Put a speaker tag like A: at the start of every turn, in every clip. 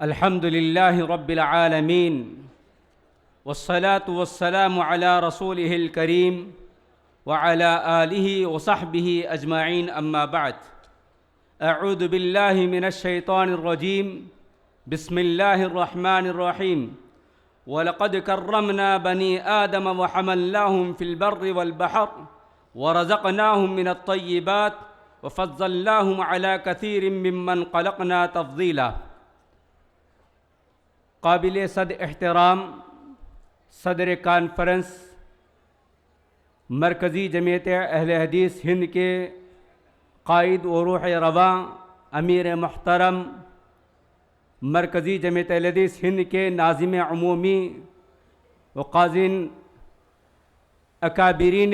A: الحمد لله رب العالمين والصلاة والسلام على رسوله الكريم وعلى آله وصحبه أجمعين أما بعد أعوذ بالله من الشيطان الرجيم بسم الله الرحمن الرحيم ولقد كرمنا بني آدم وحملناهم في البر والبحر ورزقناهم من الطيبات وفضلناهم على كثير ممن خلقنا تفضيلا۔ قابل صد احترام صدر کانفرنس مرکزی جمعیت اہل حدیث ہند کے قائد و روح رواں امیر محترم مرکزی جمعیت اہل حدیث ہند کے ناظم عمومی و قاضین اکابرین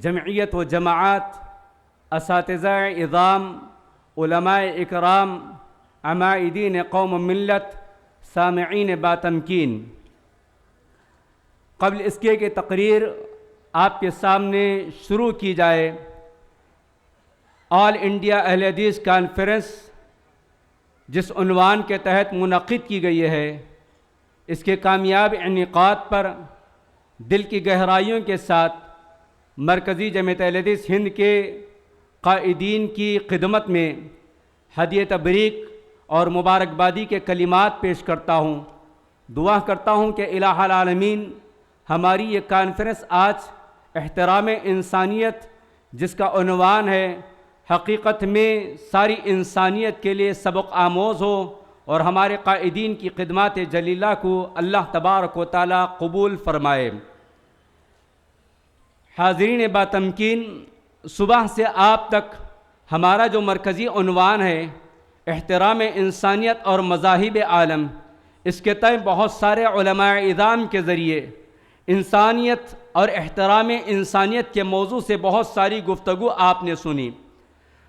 A: جمعیت و جماعت، اساتذہ عظام، علماء اکرام، عمائدین قوم و ملت، سامعین باتمکین، قبل اس کے کہ تقریر آپ کے سامنے شروع کی جائے، آل انڈیا اہل حدیث کانفرنس جس عنوان کے تحت منعقد کی گئی ہے، اس کے کامیاب انعقاد پر دل کی گہرائیوں کے ساتھ مرکزی جمعیت اہل حدیث ہند کے قائدین کی خدمت میں ہدیہ تبریک اور مبارکبادی کے کلمات پیش کرتا ہوں۔ دعا کرتا ہوں کہ الہ العالمین ہماری یہ کانفرنس آج احترام انسانیت جس کا عنوان ہے، حقیقت میں ساری انسانیت کے لیے سبق آموز ہو اور ہمارے قائدین کی خدمات جلیلہ کو اللہ تبارک و تعالی قبول فرمائے۔ حاضرین باتمکین، صبح سے آپ تک ہمارا جو مرکزی عنوان ہے احترام انسانیت اور مذاہب عالم، اس کے تئیں بہت سارے علماء اعظام کے ذریعے انسانیت اور احترام انسانیت کے موضوع سے بہت ساری گفتگو آپ نے سنی۔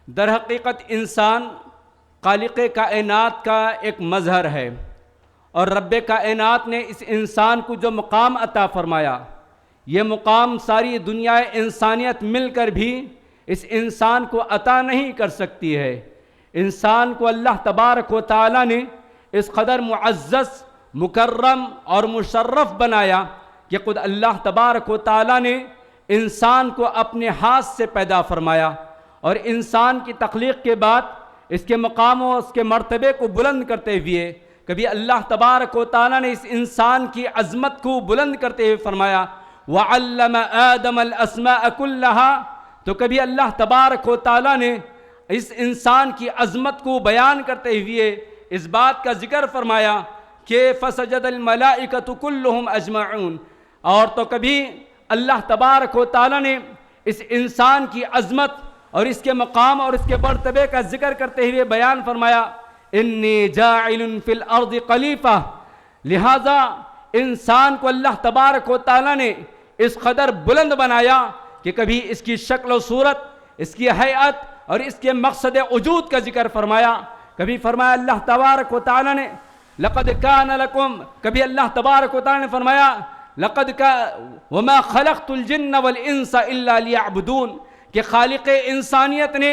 A: در حقیقت انسان خالق کائنات کا ایک مظہر ہے، اور رب کائنات نے اس انسان کو جو مقام عطا فرمایا، یہ مقام ساری دنیا انسانیت مل کر بھی اس انسان کو عطا نہیں کر سکتی ہے۔ انسان کو اللہ تبارک و تعالی نے اس قدر معزز، مکرم اور مشرف بنایا کہ خود اللہ تبارک و تعالی نے انسان کو اپنے ہاتھ سے پیدا فرمایا، اور انسان کی تخلیق کے بعد اس کے مقام و اس کے مرتبے کو بلند کرتے ہوئے کبھی اللہ تبارک و تعالی نے اس انسان کی عظمت کو بلند کرتے ہوئے فرمایا وَعَلَّمَ آدَمَ الْأَسْمَاءَ كُلَّهَا، تو کبھی اللہ تبارک و تعالی نے اس انسان کی عظمت کو بیان کرتے ہوئے اس بات کا ذکر فرمایا کہ فَسَجَدَ الْمَلَائِكَةُ كُلُّهُمْ أَجْمَعُونَ، اور تو کبھی اللہ تبارک و تعالی نے اس انسان کی عظمت اور اس کے مقام اور اس کے مرتبے کا ذکر کرتے ہوئے بیان فرمایا انی جاعل فی الارض خلیفہ، لہذا انسان کو اللہ تبارک و تعالی نے اس قدر بلند بنایا کہ کبھی اس کی شکل و صورت، اس کی ہیئت اور اس کے مقصد وجود کا ذکر فرمایا، کبھی فرمایا اللہ تبارک و تعالی نے لقد کان لکم، کبھی اللہ تبارک و تعالی نے فرمایا وما خلقت الجن والانس الا لیعبدون، کہ خالق انسانیت نے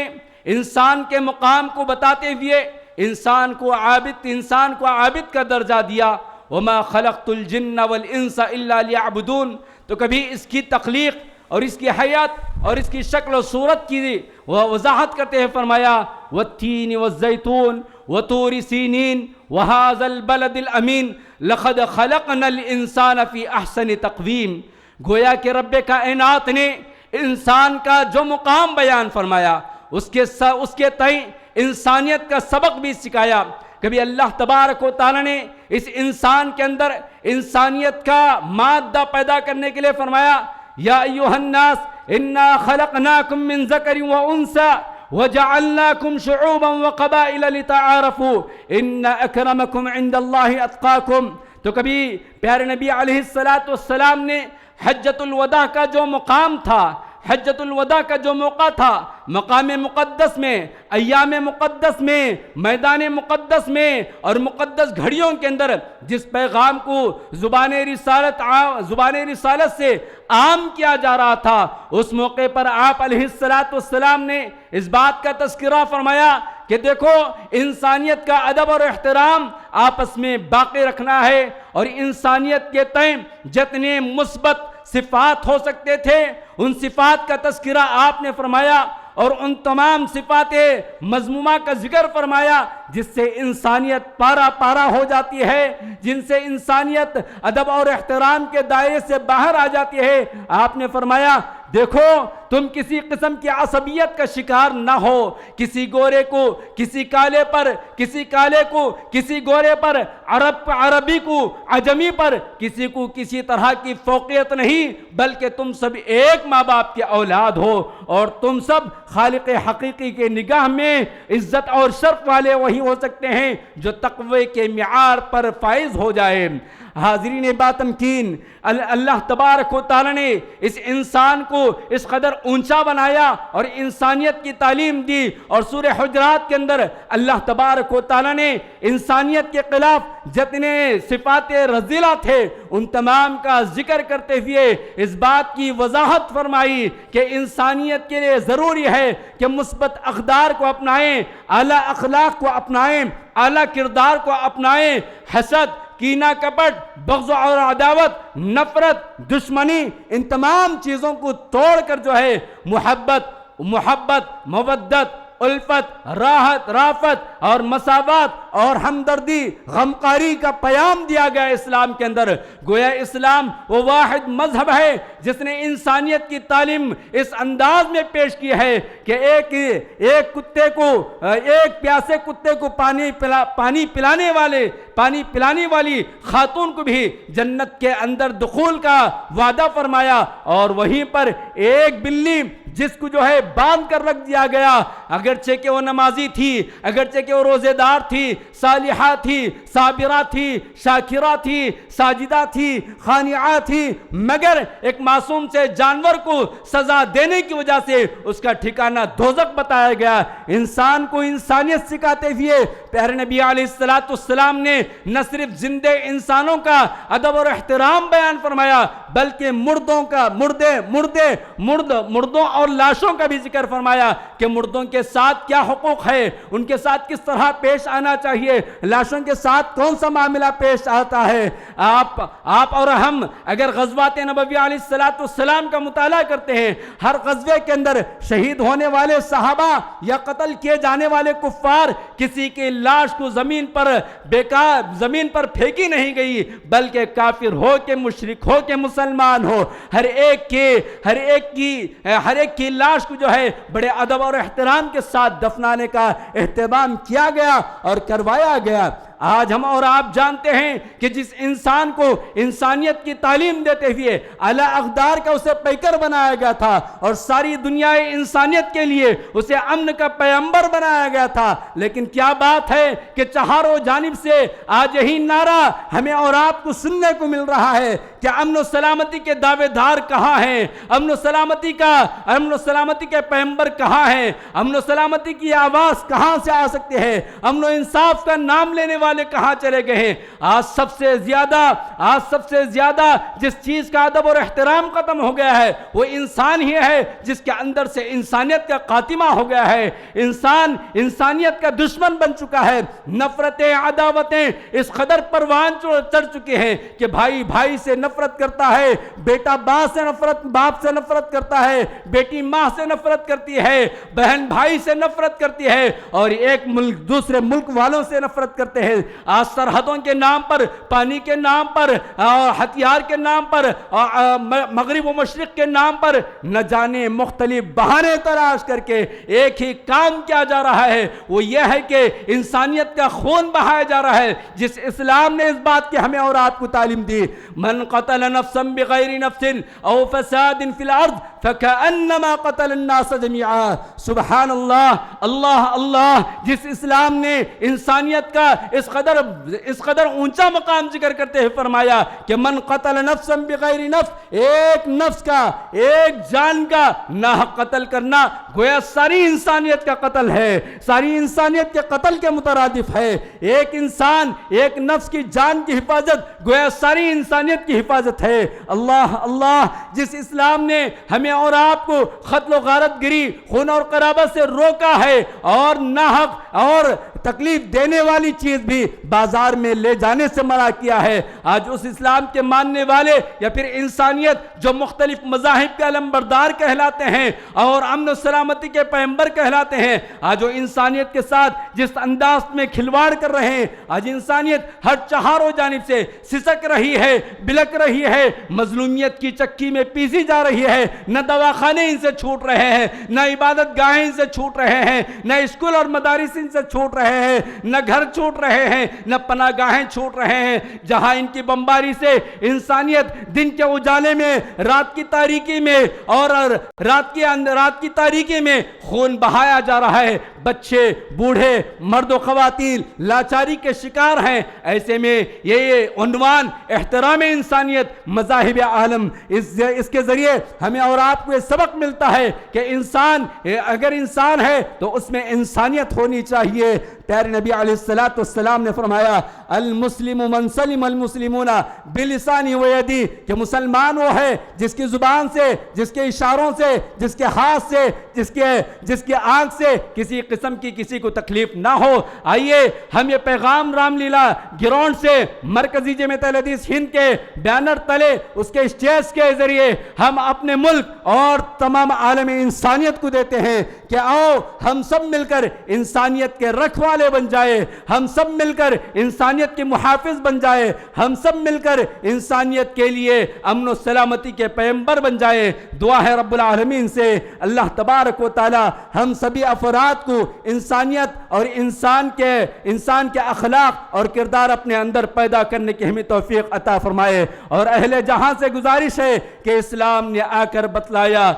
A: انسان کے مقام کو بتاتے ہوئے انسان کو عابد کا درجہ دیا، وما خلقت الجن والانس الا لیعبدون، تو کبھی اس کی تخلیق اور اس کی حیات اور اس کی شکل و صورت کی وضاحت کرتے ہوئے فرمایا والتین والزیتون وطور سینین وہذا البلد الامین لقد خلقنا الانسان فی احسن تقویم، گویا کہ رب کائنات نے انسان کا جو مقام بیان فرمایا اس کے تئیں انسانیت کا سبق بھی سکھایا۔ کبھی اللہ تبارک و تعالی نے اس انسان کے اندر انسانیت کا مادہ پیدا کرنے کے لیے فرمایا یا ایھا الناس انا خلقناکم من ذکر و انثی وجعلناکم شعوبا وقبائل لتعارفوا ان اکرمکم عند اللہ اتقاکم، تو کبھی پیارے نبی علیہ الصلوۃ والسلام نے حجۃ الوداع کا جو مقام تھا، حجۃ الوداع کا جو موقع تھا، مقام مقدس میں، ایام مقدس میں، میدان مقدس میں اور مقدس گھڑیوں کے اندر جس پیغام کو زبان رسالت سے عام کیا جا رہا تھا، اس موقع پر آپ علیہ السلام نے اس بات کا تذکرہ فرمایا کہ دیکھو، انسانیت کا ادب اور احترام آپس میں باقی رکھنا ہے، اور انسانیت کے تئیں جتنے مثبت صفات ہو سکتے تھے ان صفات کا تذکرہ آپ نے فرمایا، اور ان تمام صفات مذمومہ کا ذکر فرمایا جس سے انسانیت پارا ہو جاتی ہے، جن سے انسانیت ادب اور احترام کے دائرے سے باہر آ جاتی ہے۔ آپ نے فرمایا دیکھو، تم کسی قسم کی عصبیت کا شکار نہ ہو، کسی گورے کو کسی کالے پر، کسی کالے کو کسی گورے پر، عربی کو عجمی پر کسی کو کسی طرح کی فوقیت نہیں، بلکہ تم سب ایک ماں باپ کے اولاد ہو، اور تم سب خالق حقیقی کے نگاہ میں عزت اور شرف والے وہی ہو سکتے ہیں جو تقوی کے معیار پر فائز ہو جائے۔ حاضرین باتمکین، اللہ تبارک و تعالی نے اس انسان کو اس قدر اونچا بنایا اور انسانیت کی تعلیم دی، اور سورہ حجرات کے اندر اللہ تبارک و تعالی نے انسانیت کے خلاف جتنے صفات رذیلہ تھے ان تمام کا ذکر کرتے ہوئے اس بات کی وضاحت فرمائی کہ انسانیت کے لیے ضروری ہے کہ مثبت اقدار کو اپنائیں، اعلیٰ اخلاق کو اپنائیں، اعلیٰ کردار کو اپنائیں۔ حسد، کینہ، کپٹ، بغض اور عداوت، نفرت، دشمنی، ان تمام چیزوں کو توڑ کر جو ہے محبت، مودت، الفت، راحت، رافت اور مساوات اور ہمدردی، غمخاری کا پیام دیا گیا اسلام کے اندر۔ گویا اسلام وہ واحد مذہب ہے جس نے انسانیت کی تعلیم اس انداز میں پیش کی ہے کہ ایک پیاسے کتے کو پانی پلانے والی خاتون کو بھی جنت کے اندر دخول کا وعدہ فرمایا، اور وہیں پر ایک بلی جس کو جو ہے باندھ کر رکھ دیا گیا، اگرچہ کہ وہ نمازی تھی، اگرچہ کہ وہ روزے دار تھی، صالحہ تھی، صابرہ تھی، شاکرہ تھی، ساجدہ تھی، خانعہ تھی، مگر ایک معصوم سے جانور کو سزا دینے کی وجہ سے اس کا ٹھکانہ دوزخ بتایا گیا۔ انسان کو انسانیت سکھاتے ہوئے پیارے نبی علیہ السلام نے نہ صرف زندہ انسانوں کا ادب اور احترام بیان فرمایا بلکہ مردوں اور لاشوں کا بھی ذکر فرمایا کہ مردوں کے ساتھ کیا حقوق ہے، ان کے ساتھ کس طرح پیش آنا چاہیے، لاشوں کے ساتھ کون سا معاملہ پیش آتا ہے۔ آپ اور ہم اگر غزوات نبوی علیہ السلام کا مطالعہ کرتے ہیں، ہر غزوے کے اندر شہید ہونے والے صحابہ یا قتل کیے جانے والے کفار، کسی کی لاش کو زمین پر پھینکی نہیں گئی، بلکہ کافر ہو کے مشرک ہو کے مسلمان ہو، ہر ایک کی لاش کو جو ہے بڑے ادب اور احترام کے ساتھ دفنانے کا اہتمام کیا گیا اور کروایا گیا۔ آج ہم اور آپ جانتے ہیں کہ جس انسان کو انسانیت کی تعلیم دیتے ہوئے اعلیٰ اقدار کا اسے پیکر بنایا گیا تھا اور ساری دنیا انسانیت کے لیے اسے امن کا پیغمبر بنایا گیا تھا، لیکن کیا بات ہے کہ چہاروں جانب سے آج یہی نعرہ ہمیں اور آپ کو سننے کو مل رہا ہے کہ امن و سلامتی کے دعوے دار کہاں ہیں، امن و سلامتی کے پیغمبر کہاں ہیں، امن و سلامتی کی آواز کہاں سے آ سکتی ہے، امن و انصاف کا نام لینے والے کہاں چلے گئے ہیں۔ آج سب سے زیادہ جس چیز کا ادب اور احترام ختم ہو گیا ہے وہ انسان ہی ہے، جس کے اندر سے انسانیت کا خاتمہ ہو گیا ہے۔ انسان انسانیت کا دشمن بن چکا ہے، نفرتیں، عداوتیں اس قدر پروان چڑھ چکے ہیں کہ بھائی بھائی سے نفرت کرتا ہے، بیٹا باپ سے نفرت کرتا ہے، بیٹی ماں سے نفرت کرتی ہے، بہن بھائی سے نفرت کرتی ہے، اور ایک ملک دوسرے ملک والوں سے نفرت کرتے ہیں۔ آج سرحدوں کے نام پر، پانی کے نام پر، ہتھیار کے نام پر، مغرب و مشرق کے نام پر نہ جانے مختلف بہانے تلاش کر کے ایک ہی کام کیا جا رہا ہے، وہ یہ ہے کہ انسانیت کا خون بہایا جا رہا ہے، جس اسلام نے اس بات کی ہمیں اور آپ کو تعلیم دی۔ من قتل نفسا بغیر نفس او فساد فی الارض فکأنما قتل الناس جميعا۔ سبحان اللہ، اللہ اللہ، جس اسلام نے انسانیت کا اس اس قدر اونچا مقام ذکر کرتے ہوئے فرمایا کہ من قتل نفسا بغیر نفس، ایک نفس کا، ایک جان کا ناحق قتل کرنا گویا ساری انسانیت کا قتل ہے، ساری انسانیت کے قتل کے مترادف ہے۔ ایک انسان، ایک نفس کی جان کی حفاظت گویا ساری انسانیت کی حفاظت ہے۔ اللہ اللہ، جس اسلام نے ہمیں اور آپ کو قتل و غارت گری، خون اور قرابت سے روکا ہے، اور ناحق اور تکلیف دینے والی چیز بھی بازار میں لے جانے سے منع کیا ہے، آج اس اسلام کے ماننے والے یا پھر انسانیت جو مختلف مذاہب کے علمبردار کہلاتے ہیں اور امن و سلامتی کے پیغمبر کہلاتے ہیں، آج وہ انسانیت کے ساتھ جس انداز میں کھلواڑ کر رہے ہیں، آج انسانیت ہر چہاروں جانب سے سسک رہی ہے، بلک رہی ہے، مظلومیت کی چکی میں پیسی جا رہی ہے۔ نہ دواخانے ان سے چھوٹ رہے ہیں، نہ عبادت گاہیں ان سے چھوٹ رہے ہیں، نہ اسکول اور مدارس ان سے چھوٹ رہے ہیں، نہ گھر چھوٹ رہے ہیں، نہ پناہ گاہیں چھوٹ رہے ہیں۔ جہاں ان کی بمباری سے انسانیت دن کے اجالے میں، رات کی تاریکی میں اور رات کی تاریکی میں خون بہایا جا رہا ہے، بچے، بوڑھے، مرد و خواتین لاچاری کے شکار ہیں۔ ایسے میں یہ عنوان احترام انسانیت مذاہب عالم، اس کے ذریعے ہمیں اور آپ کو یہ سبق ملتا ہے کہ انسان اگر انسان ہے تو اس میں انسانیت ہونی چاہیے۔ پیارے نبی علیہ السلام نے فرمایا المسلم من سلم المسلمون بلسانی و یدی، کہ مسلمان وہ ہے جس کی زبان سے، جس کے اشاروں سے، جس کے ہاتھ سے، جس کے آنکھ سے کسی قسم کی کسی کو تکلیف نہ ہو۔ آئیے ہم یہ پیغام رام لیلا گراؤنڈ سے، مرکزی جمعیت اہل حدیث ہند کے بینر تلے، اس کے اسٹیج کے ذریعے ہم اپنے ملک اور تمام عالم انسانیت کو دیتے ہیں کہ آؤ ہم سب مل کر انسانیت کے رکھوالے بن جائے، ہم سب مل کر انسانیت کے محافظ بن جائے، ہم سب مل کر انسانیت کے لیے امن و سلامتی کے پیغمبر بن جائے۔ دعا ہے رب العالمین سے اللہ تبارک و تعالی ہم سبھی افراد کو انسانیت اور انسان کے اخلاق اور کردار اپنے اندر پیدا کرنے کی ہمیں توفیق عطا فرمائے۔ اور اہل جہاں سے گزارش ہے کہ اسلام نے آ کر بتلایا،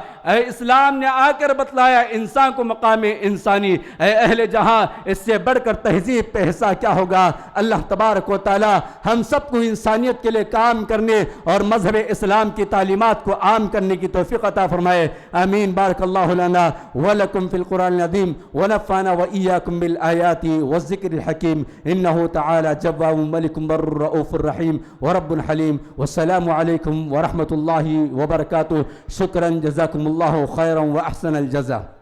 A: اسلام نے آ کر بتلایا انسان کو مقام انسانی۔ اے اہل جہاں، اس سے بڑھ کر تہذیب پہ حصہ کیا ہوگا؟ اللہ تبارک و تعالی ہم سب کو انسانیت کے لیے کام کرنے اور مذہب اسلام کی تعلیمات کو عام کرنے کی توفیق عطا فرمائے۔ آمین۔ بارک اللہ لنا ولکم فی القرآن العظیم ونفعنا وإیاکم بالآیات والذکر الحکیم انہ تعالی جواب ملک بر رؤوف الرحیم ورب حلیم۔ والسلام علیکم ورحمۃ اللہ وبرکاتہ۔ شکرا، جزاکم اللہ خیرا واحسن الجزاء۔